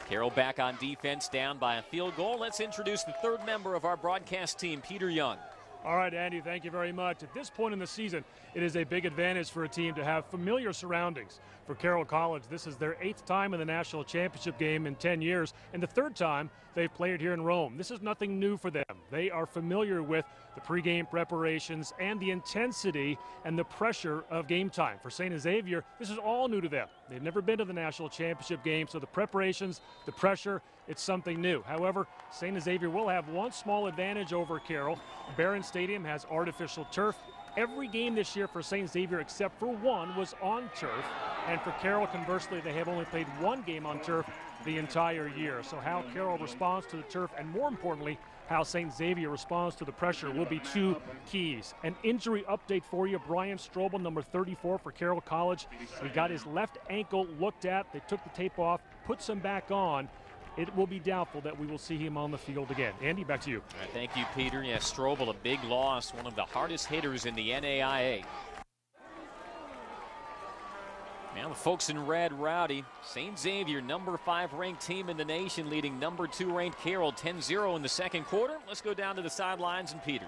Carroll back on defense, down by a field goal. Let's introduce the third member of our broadcast team, Peter Young. All right, Andy, thank you very much. At this point in the season, it is a big advantage for a team to have familiar surroundings. For Carroll College, this is their 8th time in the national championship game in 10 years, and the 3rd time they've played here in Rome. This is nothing new for them. They are familiar with the pregame preparations and the intensity and the pressure of game time. For St. Xavier, this is all new to them. They've never been to the national championship game, so the preparations, the pressure, it's something new. However, St. Xavier will have one small advantage over Carroll. Barron Stadium has artificial turf. Every game this year for St. Xavier except for one was on turf. And for Carroll, conversely, they have only played one game on turf the entire year. So how Carroll responds to the turf, and more importantly, how St. Xavier responds to the pressure, will be two keys. An injury update for you. Brian Strobel, number 34 for Carroll College. He got his left ankle looked at. They took the tape off, put some back on. It will be doubtful that we will see him on the field again. Andy, back to you. All right, thank you, Peter. Yes, Strobel, a big loss, one of the hardest hitters in the NAIA. Now the folks in red rowdy. St. Xavier, number 5 ranked team in the nation, leading number 2 ranked Carroll 10-0 in the second quarter. Let's go down to the sidelines and Peter.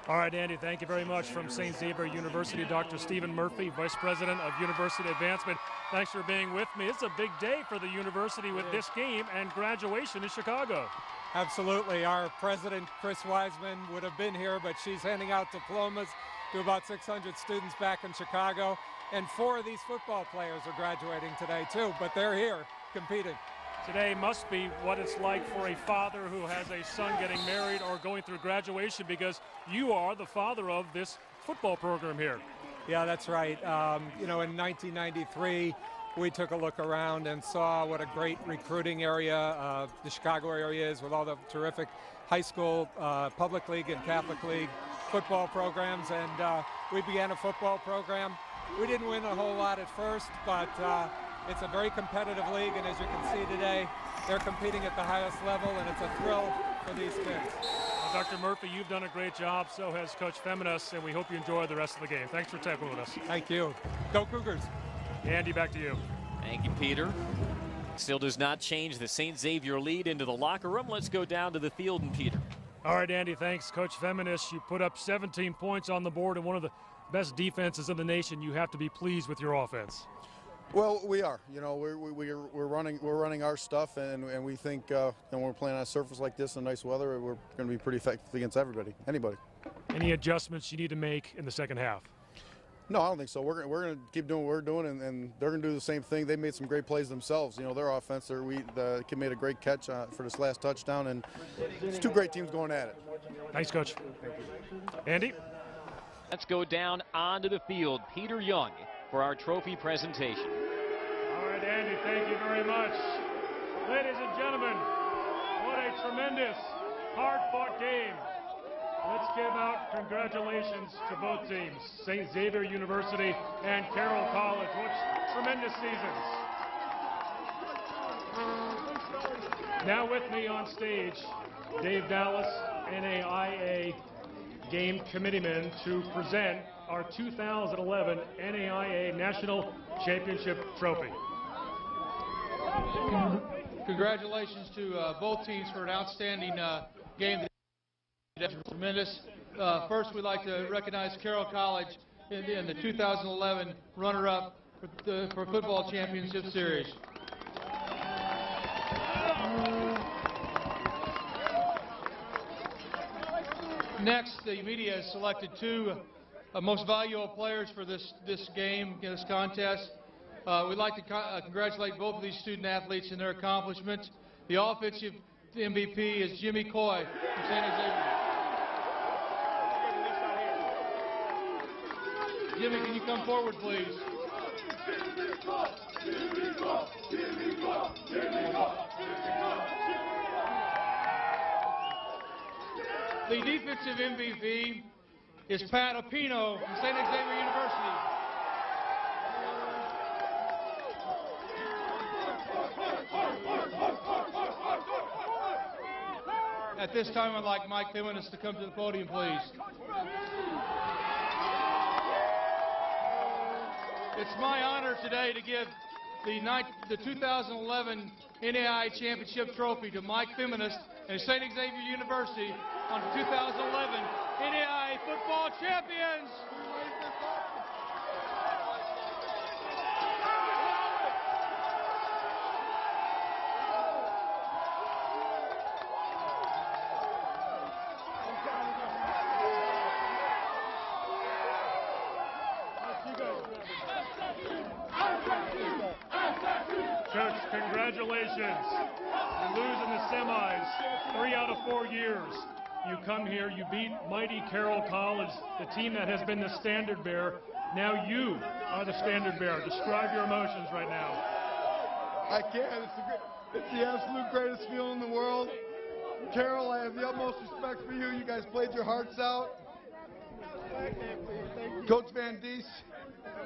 All right, Andy, thank you very much. From St. Xavier University, Dr. Stephen Murphy, Vice President of University Advancement. Thanks for being with me. It's a big day for the university with this game and graduation in Chicago. Absolutely. Our president, Chris Wiseman, would have been here, but she's handing out diplomas to about 600 students back in Chicago. And 4 of these football players are graduating today, too, but they're here competing. Today must be what it's like for a father who has a son getting married or going through graduation, because you are the father of this football program here. Yeah, that's right. You know, in 1993, we took a look around and saw what a great recruiting area the Chicago area is, with all the terrific high school, public league and Catholic league football programs. And we began a football program. We didn't win a whole lot at first, but it's a very competitive league, and as you can see today, they're competing at the highest level, and it's a thrill for these kids. Well, Dr. Murphy, you've done a great job, so has Coach Feminis, and we hope you enjoy the rest of the game. Thanks for talking with us. Thank you. Go Cougars. Andy, back to you. Thank you, Peter. Still does not change the St. Xavier lead into the locker room. Let's go down to the field and Peter. All right, Andy, thanks. Coach Feminis, you put up 17 points on the board and one of the best defenses in the nation. You have to be pleased with your offense. Well, we are. You know, we're running our stuff, and we think when we're playing on a surface like this in nice weather, we're going to be pretty effective against anybody. Any adjustments you need to make in the second half? No, I don't think so. We're going to keep doing what we're doing, and they're going to do the same thing. They made some great plays themselves. You know, their offense. The kid made a great catch for this last touchdown, and it's 2 great teams going at it. Thanks, Coach. Andy. Let's go down onto the field. Peter Young for our trophy presentation. All right, Andy, thank you very much. Ladies and gentlemen, what a tremendous, hard-fought game. Let's give out congratulations to both teams, St. Xavier University and Carroll College. What tremendous seasons. Now with me on stage, Dave Dallas, NAIA game committeeman, to present our 2011 NAIA National Championship Trophy. Congratulations to both teams for an outstanding game. That was tremendous. First, we'd like to recognize Carroll College in the 2011 runner-up for Football Championship Series. Next, the media has selected 2 most valuable players for this game, this contest. We'd like to congratulate both of these student athletes in their accomplishments. The offensive MVP is Jimmy Coy from St. Xavier. Jimmy, can you come forward, please? The defensive MVP is Pat Opino from St. Xavier University. At this time, I'd like Mike Feminis to come to the podium, please. It's my honor today to give the 2011 NAIA Championship Trophy to Mike Feminist and St. Xavier University on the 2011 NAIA Football Champions. Coach, congratulations. You lose in the semis 3 out of 4 years. You come here, you beat mighty Carroll College, the team that has been the standard bearer. Now you are the standard bearer. Describe your emotions right now. I can't. It's the absolute greatest feeling in the world. Carroll, I have the utmost respect for you. You guys played your hearts out. Coach Van Dies,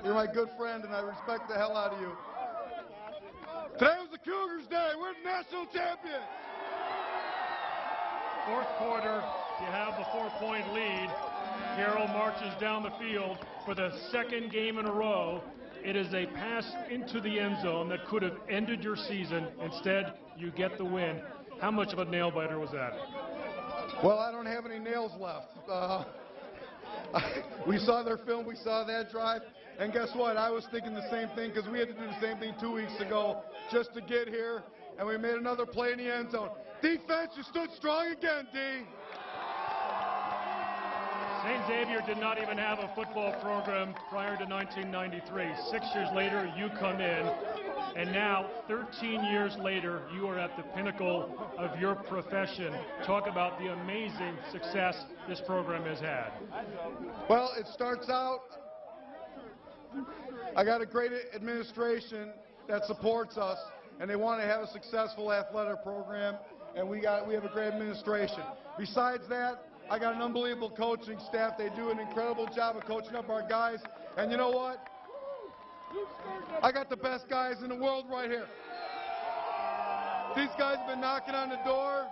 you're my good friend, and I respect the hell out of you. Today was the Cougars' day. We're the national champions. Fourth quarter, you have the 4-point lead. Carroll marches down the field for the second game in a row. It is a pass into the end zone that could have ended your season. Instead, you get the win. How much of a nail-biter was that? Well, I don't have any nails left. We saw their film. We saw that drive. And guess what? I was thinking the same thing because we had to do the same thing 2 weeks ago just to get here. And we made another play in the end zone. Defense, you stood strong again, D. St. Xavier did not even have a football program prior to 1993. 6 years later, you come in, and now, 13 years later, you are at the pinnacle of your profession. Talk about the amazing success this program has had. Well, it starts out, I got a great administration that supports us, and they want to have a successful athletic program, and we have a great administration. Besides that, I got an unbelievable coaching staff. They do an incredible job of coaching up our guys. And you know what? I got the best guys in the world right here. These guys have been knocking on the door.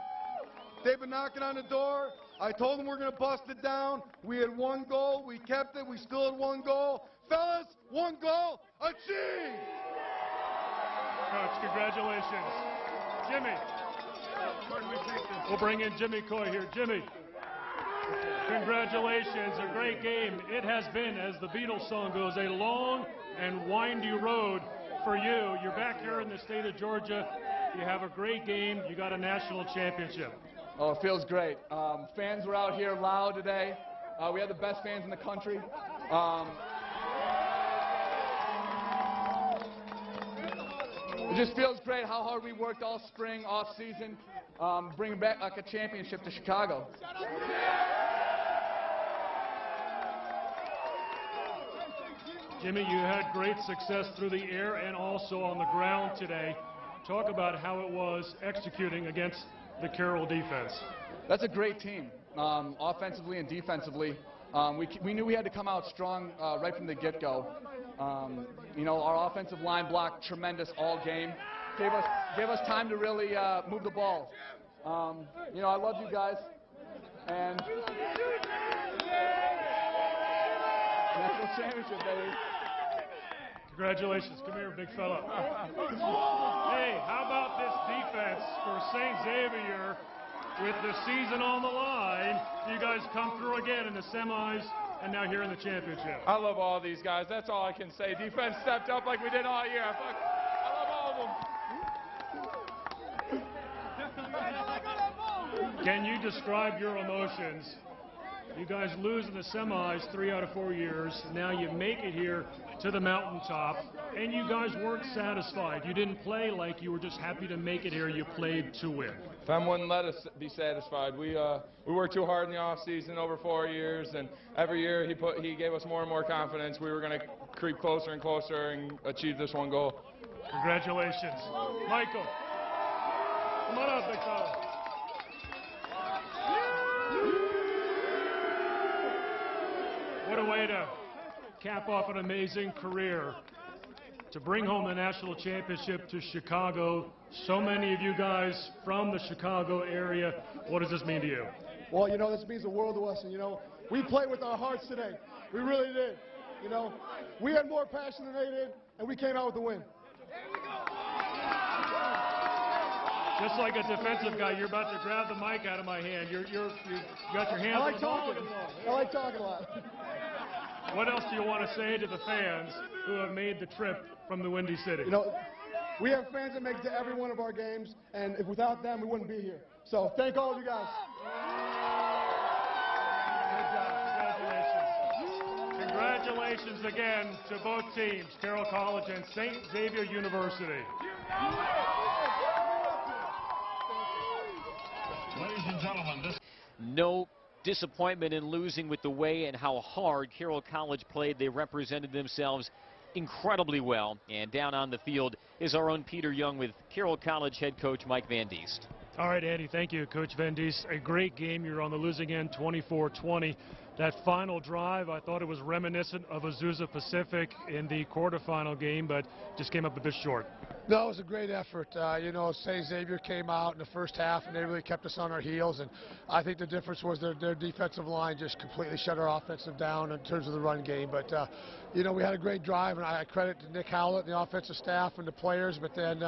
They've been knocking on the door. I told them we're going to bust it down. We had one goal. We kept it. We still had one goal. Fellas, one goal achieved. Coach, congratulations. Jimmy. We'll bring in Jimmy Coy here. Jimmy. Congratulations, a great game. It has been, as the Beatles song goes, a long and windy road for you. You're back here in the state of Georgia. You have a great game. You got a national championship. Oh, it feels great. Fans were out here loud today. We had the best fans in the country. It just feels great how hard we worked all spring, off season, bringing back like a championship to Chicago. Jimmy, you had great success through the air and also on the ground today. Talk about how it was executing against the Carroll defense. That's a great team, offensively and defensively. We knew we had to come out strong right from the get-go. You know, our offensive line blocked tremendous all game. Gave us time to really move the ball. You know, I love you guys. And national championship, baby. Congratulations. Come here, big fella. Hey, how about this defense for St. Xavier with the season on the line? You guys come through again in the semis and now here in the championship. I love all these guys. That's all I can say. Defense stepped up like we did all year. I love all of them. Can you describe your emotions? You guys lose in the semis 3 out of 4 years. Now you make it here to the mountaintop, and you guys weren't satisfied. You didn't play like you were just happy to make it here. You played to win. Fem wouldn't let us be satisfied. We worked too hard in the off season over 4 years, and every year he gave us more and more confidence. We were going to creep closer and closer and achieve this one goal. Congratulations. Michael, come on up, big fella. What a way to cap off an amazing career. To bring home the national championship to Chicago. So many of you guys from the Chicago area. What does this mean to you? Well, you know, this means the world to us. And, you know, we played with our hearts today. We really did. You know, we had more passion than they did, and we came out with the win. Just like a defensive guy, you're about to grab the mic out of my hand. You got your hands I like on the talking. I like talking a lot. What else do you want to say to the fans who have made the trip from the Windy City? You know, we have fans that make it to every one of our games, and if without them, we wouldn't be here. So thank all of you guys. Congratulations again to both teams, Carroll College and St. Xavier University. Ladies and gentlemen, this... No disappointment in losing with the way and how hard Carroll College played. They represented themselves incredibly well. And down on the field is our own Peter Young with Carroll College head coach Mike Van Diest. All right, Andy, thank you, Coach Van Diest. A great game. You're on the losing end, 24-20. That final drive, I thought it was reminiscent of Azusa Pacific in the quarterfinal game, but just came up a bit short. No, it was a great effort. You know, St. Xavier came out in the first half, and they really kept us on our heels. And I think the difference was their defensive line just completely shut our offensive down in terms of the run game. But, you know, we had a great drive, and I credit to Nick Howlett and the offensive staff and the players. But then,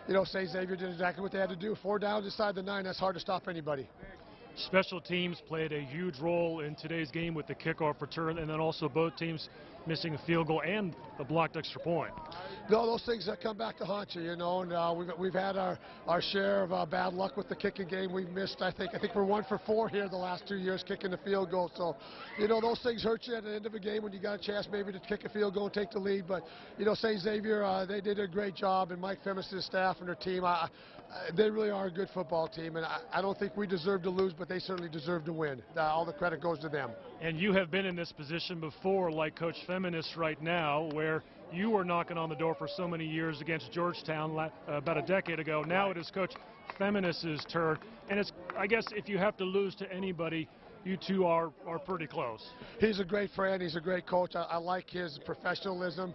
you know, St. Xavier did exactly what they had to do. 4 downs inside the 9, that's hard to stop anybody. Special teams played a huge role in today's game with the kickoff return, and then also both teams missing a field goal and a blocked extra point. No, those things that come back to haunt you, you know, and we've had our share of bad luck with the kicking game. We've missed, I think we're 1 for 4 here the last 2 years kicking the field goal. So, you know, those things hurt you at the end of a game when you got a chance maybe to kick a field goal and take the lead. But, you know, St. Xavier, they did a great job, and Mike Femis, his staff and their team, they really are a good football team, and I don't think we deserve to lose, but they certainly deserve to win. All the credit goes to them. And you have been in this position before, like Coach Feminist right now, where you were knocking on the door for so many years against Georgetown about a decade ago. Now it is Coach Feminist's turn, and it's, I guess, if you have to lose to anybody, you two are pretty close. He's a great friend. He's a great coach. I like his professionalism.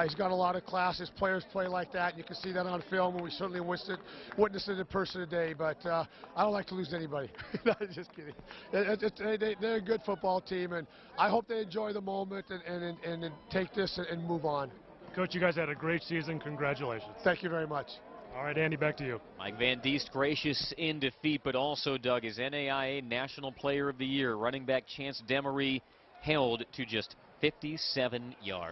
He's got a lot of class. His players play like that. You can see that on film, and we certainly witnessed it in person today. But I don't like to lose to anybody. No, just kidding. They're a good football team, and I hope they enjoy the moment and take this and move on. Coach, you guys had a great season. Congratulations. Thank you very much. All right, Andy, back to you. Mike Van Diest gracious in defeat, but also, Doug, is NAIA National Player of the Year. Running back Chance Demery held to just 57 yards.